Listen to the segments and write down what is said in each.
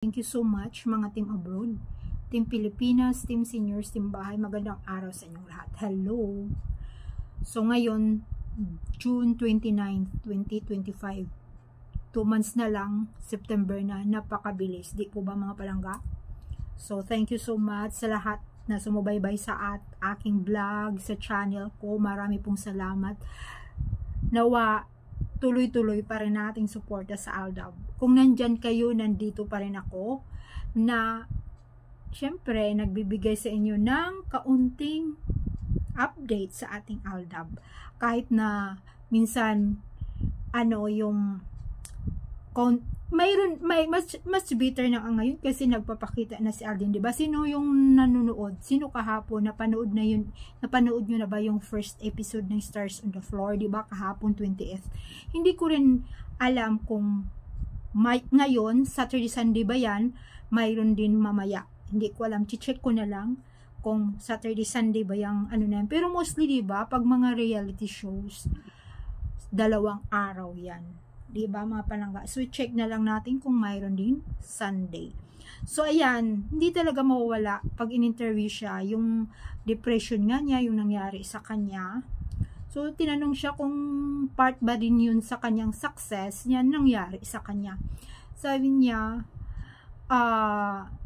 Thank you so much mga team abroad, team Pilipinas, team seniors, team bahay. Magandang araw sa inyong lahat. Hello! So ngayon, June 29, 2025. 2 months na lang, September na, napakabilis. Di po ba mga palangga? So thank you so much sa lahat na sumubaybay sa aking vlog, sa channel ko. Marami pong salamat. Nawa, tuloy-tuloy pa rin nating suporta sa Aldab. Kung nandyan kayo, nandito pa rin ako na syempre nagbibigay sa inyo ng kaunting update sa ating Aldab. Kahit na minsan yung may much better na ngayon kasi nagpapakita na si Aldin, 'di ba? Sino yung nanonood? Sino kahapon napanood nyo na ba yung first episode ng Stars on the Floor, 'di ba? Kahapon 20th. Hindi ko rin alam kung ngayon Saturday Sunday ba 'yan, mayroon din mamaya. Hindi ko alam, check ko na lang kung Saturday Sunday ba yung na yan. Pero mostly, 'di ba, pag mga reality shows, 2 araw 'yan. Diba mga palangga? So check na lang natin kung mayroon din Sunday. So ayan, hindi talaga mawawala pag in-interview siya, yung depression nga niya, yung nangyari sa kanya. So tinanong siya kung part ba din yun sa kanyang success, yan nangyari sa kanya. Sabi niya,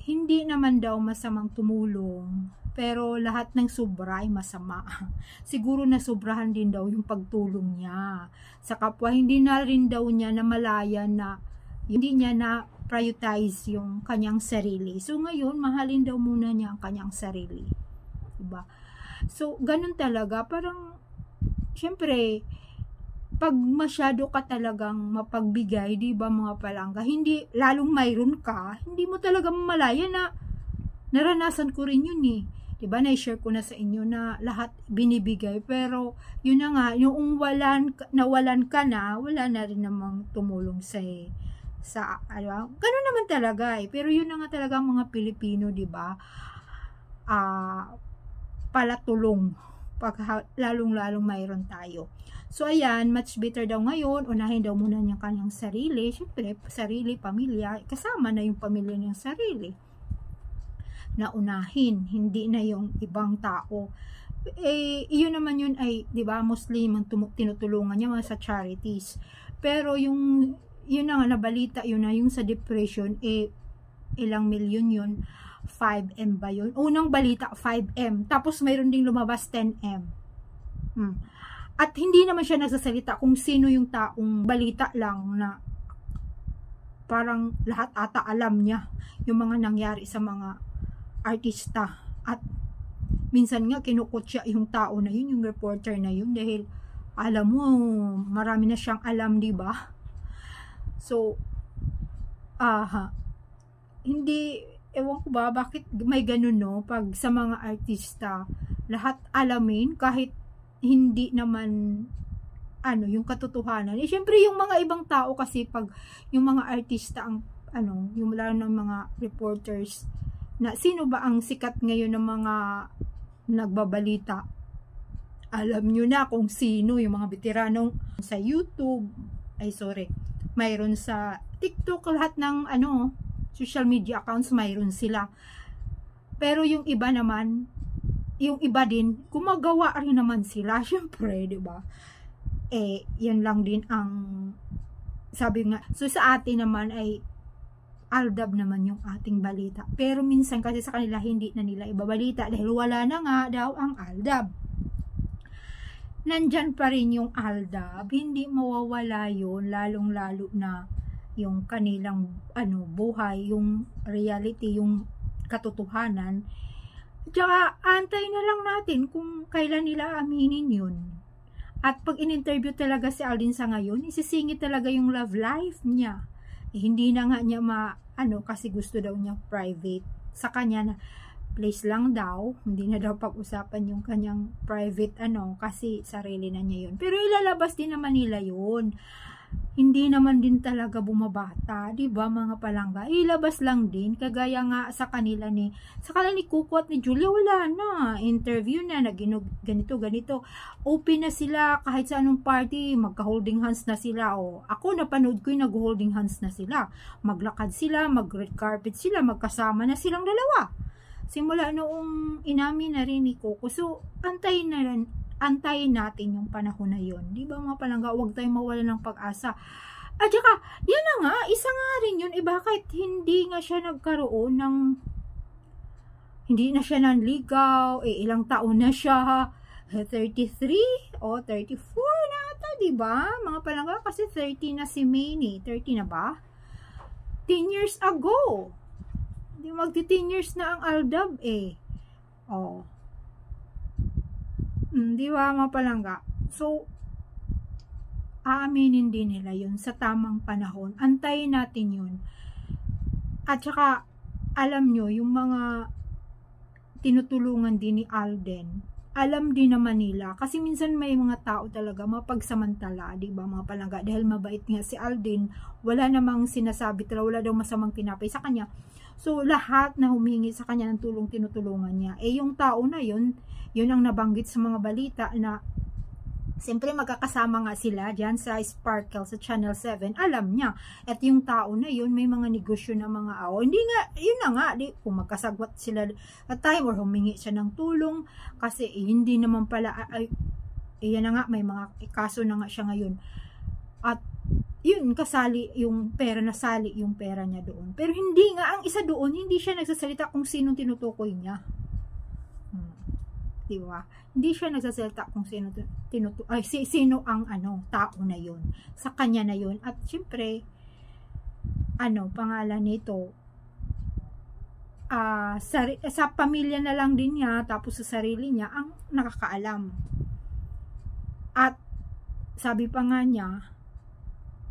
hindi naman daw masamang tumulong, pero lahat ng sobra ay masama. Siguro na sobrahan din daw yung pagtulong niya sa kapwa. Hindi na rin daw niya namalaya na hindi niya na prioritize yung kanyang sarili. So ngayon, mahalin daw muna niya ang kanyang sarili. Diba? So ganun talaga. Parang, syempre, pag masyado ka talagang mapagbigay, diba mga palangga, hindi, lalong mayroon ka, hindi mo talaga mamalaya na naranasan ko rin yun eh. Diba, na-share ko na sa inyo na lahat binibigay, pero yun na nga, yung nawalan ka na, wala na rin namang tumulong sa gano'n naman talaga eh. Pero yun na nga talaga ang mga Pilipino, diba, palatulong pag lalong-lalong mayroon tayo. So ayan, much better daw ngayon, unahin daw muna niya kanyang sarili. Siyempre, sarili, pamilya, kasama na yung pamilya niyang sarili na unahin, hindi na yung ibang tao. Yun naman yun ay, di ba, mostly tinutulungan niya mga sa charities. Pero yun na nga, nabalita yun na yung sa depression, ilang milyon yun, 5M ba yun? Unang balita, 5M. Tapos mayroon ding lumabas 10M. At hindi naman siya nagsasalita kung sino yung taong balita lang na parang lahat ata alam niya yung mga nangyari sa mga artista, at minsan nga kinukutya yung tao na yun, yung reporter na yun, dahil alam mo marami na siyang alam, di ba? So hindi, ewan ko ba bakit may ganun, no? Pag sa mga artista lahat alamin, kahit hindi naman yung katotohanan. Syempre yung mga ibang tao kasi, pag yung mga artista ang yung lalo ng mga reporters na sino ba ang sikat ngayon ng mga nagbabalita, alam nyo na kung sino yung mga veteranong sa YouTube, mayroon sa TikTok, lahat ng social media accounts mayroon sila. Pero yung iba naman, yung iba din gumagawa rin naman sila, syempre, di ba? Yan lang din ang sabi nga. So sa atin naman ay Aldab naman yung ating balita. Pero minsan kasi sa kanila hindi na nila ibabalita dahil wala na nga daw ang Aldab. Nandyan pa rin yung Aldab, hindi mawawala yun, lalong-lalo na yung kanilang buhay, yung reality, yung katotohanan. Tsaka antay na lang natin kung kailan nila aminin yun. At pag in-interview talaga si Aldin sa ngayon, isisingit talaga yung love life niya. Hindi na nga niya kasi gusto daw niya private. Sa kanya na place lang daw, hindi na daw pag-usapan yung kanyang private kasi sarili na niya yun. Pero ilalabas din naman nila yun. hindi naman din talaga bumabata, 'di ba mga palangga? Ilabas lang din kagaya nga sa kanila ni Kuko at ni Julia, wala na, interview na ganito. Open na sila kahit sa anong party, magka-holding hands na sila. O ako napanood ko 'yung nag-holding hands na sila. Maglakad sila, mag-red carpet sila, magkasama na silang dalawa. Simula noong inamin na rin ni Coco. So antayin natin yung panahon na yun. Di ba mga palangga, huwag tayong mawala ng pag-asa. At saka, yan na nga, isa nga rin yun, bakit hindi nga siya nagkaroon ng, hindi na siya nanligaw, ilang taon na siya, 33 o 34 na ata, di ba? Mga palangga, kasi 30 na si Maine, 30 na ba? 10 years ago. Di magti 10 years na ang Aldab Oh. Di ba mga palangga? So, aaminin din nila yun sa tamang panahon. Antayin natin yun. At saka, alam nyo, yung mga tinutulungan din ni Alden, alam din naman nila. Kasi minsan may mga tao talaga mapagsamantala, di ba mga palangga? Dahil mabait nga si Alden, wala namang sinasabi talaga, wala daw masamang tinapay sa kanya. So, lahat na humingi sa kanya ng tulong, tinutulungan niya. Yung tao na yun ang nabanggit sa mga balita na siyempre magkakasama nga sila dyan sa Sparkle sa Channel 7, alam niya. At yung tao na yun, may mga negosyo na mga hindi nga, yun na nga, kung magkasagwat sila at time or humingi siya ng tulong, kasi hindi naman pala, yan na nga, may mga kaso na nga siya ngayon. At yun, kasali yung pera, nasali yung pera niya doon. Pero hindi nga, ang isa doon, hindi siya nagsasalita kung sinong tinutukoy niya. Diba? Hindi siya nagsasalita kung sino ang tao na yun. Sa kanya na yun. At syempre, pangalan nito, sa pamilya na lang din niya, tapos sa sarili niya, ang nakakaalam. At sabi pa nga niya,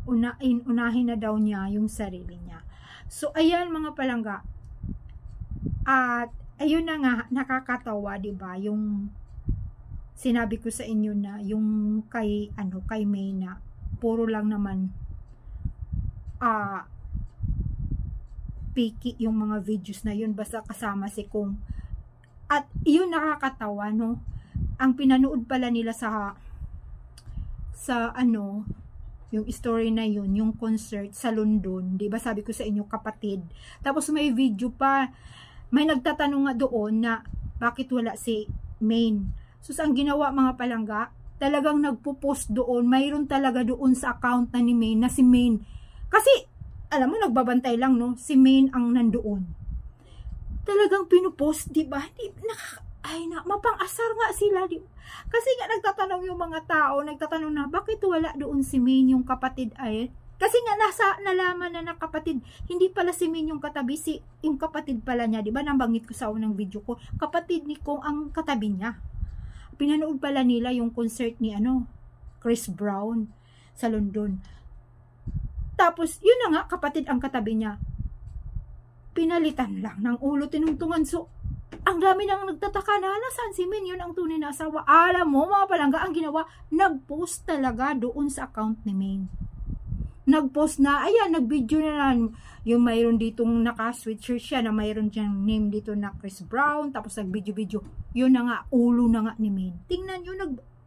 unahin na daw niya yung sarili niya. So, ayan mga palangga. At ayun na nga, nakakatawa, 'di ba? Yung sinabi ko sa inyo na yung kay May na puro lang naman piki yung mga videos na yun, basta kasama si Kung. At yun nakakatawa, no? Ang pinanood pala nila sa yung story na yun, yung concert sa London, 'di ba? Sabi ko sa inyo, kapatid. Tapos may video pa. May nagtatanong nga doon na bakit wala si Maine. So, ang ginawa mga palangga, talagang nagpo-post doon. Mayroon talaga doon sa account na ni Maine na si Maine. Kasi, alam mo, nagbabantay lang, no? Si Maine ang nandoon. Talagang pinupost, diba? Mapang-asar nga sila. Diba? Kasi nga nagtatanong yung mga tao, nagtatanong na, bakit wala doon si Maine, yung kapatid ay? Kasi nga nalaman na kapatid, hindi pala si Min yung katabi, yung kapatid pala niya, 'di ba? Nabanggit ko sa unang video ko, kapatid ni Kong ang katabi niya. Pinanood pala nila yung concert ni Chris Brown sa London. Tapos yun na nga, kapatid ang katabi niya. Pinalitan lang ng ulo, tinungtungan. So ang dami nang nagtataka na nasaan si Min, yun ang tunay na asawa. Alam mo mga palangga, ang ginawa, nag-post talaga doon sa account ni Min. Nag-post na, ayan, nag-video na lang, yung mayroon ditong naka-sweatshirt siya, na mayroon siyang name dito na Chris Brown, tapos nag-video, yun na nga, ulo na nga ni Maine. Tingnan nyo,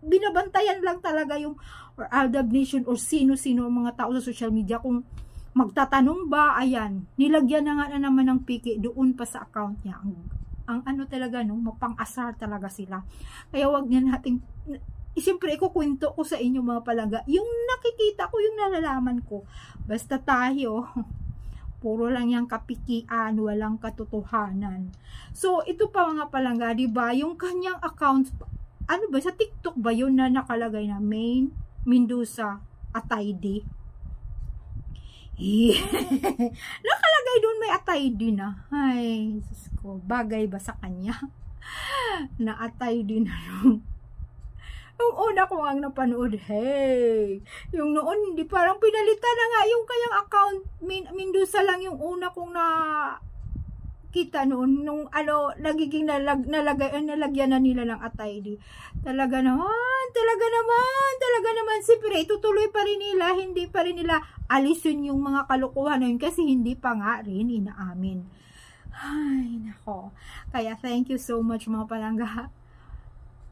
binabantayan lang talaga yung Aldab Nation or sino-sino ang mga tao sa social media, kung magtatanong ba, ayan, nilagyan na nga na naman ng piki doon pa sa account niya. Ang talaga, no, mapang-asar talaga sila. Kaya wag niya nating, siyempre, ikukwento ko sa inyo mga palangga, yung nakikita ko, yung nalalaman ko. Basta tayo, puro lang yung kapikian, walang katotohanan. So, ito pa mga palangga, diba, yung kanyang account, sa TikTok ba yun na nakalagay na Maine Mendoza Atayde? Nakalagay doon may Atayde na. Ay, Diyos ko, bagay ba sa kanya? Na Atayde na nung yung una ko ang napanood, yung noon, hindi, parang pinalitan na nga yung kanyang account, Mendoza lang yung una kong kita noon, nung nagiging nalagyan na nila ng Atayde. Talaga naman, talaga naman, siyempre, itutuloy pa rin nila, hindi pa rin nila alisin yung mga kalokohan na yun kasi hindi pa nga rin inaamin. Ay, nako. Kaya thank you so much mga palangga.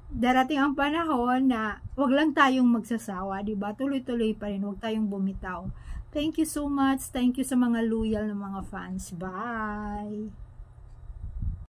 Darating ang panahon na wag lang tayong magsasawa, diba? Tuloy-tuloy pa rin, wag tayong bumitaw. Thank you so much. Thank you sa mga loyal na mga fans. Bye!